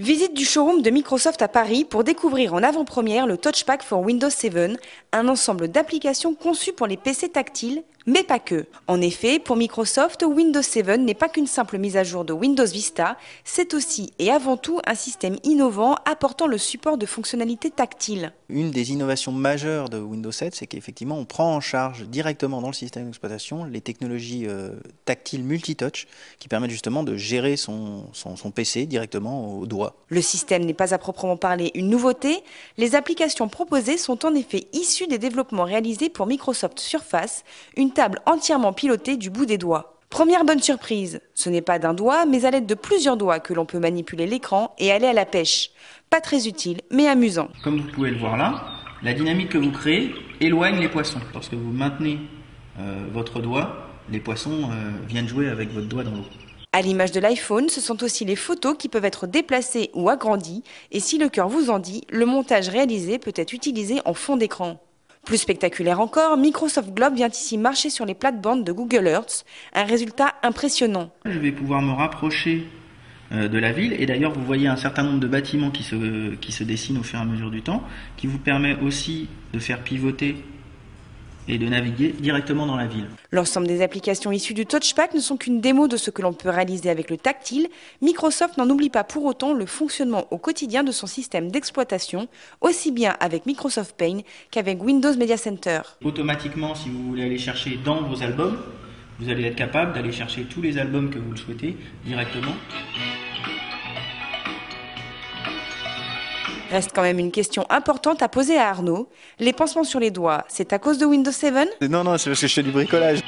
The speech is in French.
Visite du showroom de Microsoft à Paris pour découvrir en avant-première le Touchpack for Windows 7, un ensemble d'applications conçues pour les PC tactiles, mais pas que. En effet, pour Microsoft, Windows 7 n'est pas qu'une simple mise à jour de Windows Vista, c'est aussi et avant tout un système innovant apportant le support de fonctionnalités tactiles. Une des innovations majeures de Windows 7, c'est qu'effectivement on prend en charge directement dans le système d'exploitation les technologies tactiles multitouch qui permettent justement de gérer son PC directement au doigt. Le système n'est pas à proprement parler une nouveauté, les applications proposées sont en effet issues des développements réalisés pour Microsoft Surface, une table entièrement pilotée du bout des doigts. Première bonne surprise, ce n'est pas d'un doigt, mais à l'aide de plusieurs doigts que l'on peut manipuler l'écran et aller à la pêche. Pas très utile, mais amusant. Comme vous pouvez le voir là, la dynamique que vous créez éloigne les poissons. Lorsque vous maintenez votre doigt, les poissons viennent jouer avec votre doigt dans l'eau. À l'image de l'iPhone, ce sont aussi les photos qui peuvent être déplacées ou agrandies, et si le cœur vous en dit, le montage réalisé peut être utilisé en fond d'écran. Plus spectaculaire encore, Microsoft Globe vient ici marcher sur les plates-bandes de Google Earth, un résultat impressionnant. Je vais pouvoir me rapprocher de la ville, et d'ailleurs vous voyez un certain nombre de bâtiments qui se dessinent au fur et à mesure du temps, qui vous permet aussi de faire pivoter et de naviguer directement dans la ville. L'ensemble des applications issues du Touchpack ne sont qu'une démo de ce que l'on peut réaliser avec le tactile. Microsoft n'en oublie pas pour autant le fonctionnement au quotidien de son système d'exploitation, aussi bien avec Microsoft Paint qu'avec Windows Media Center. Automatiquement, si vous voulez aller chercher dans vos albums, vous allez être capable d'aller chercher tous les albums que vous le souhaitez directement. Reste quand même une question importante à poser à Arnaud. Les pansements sur les doigts, c'est à cause de Windows 7 ? Non, c'est parce que je fais du bricolage.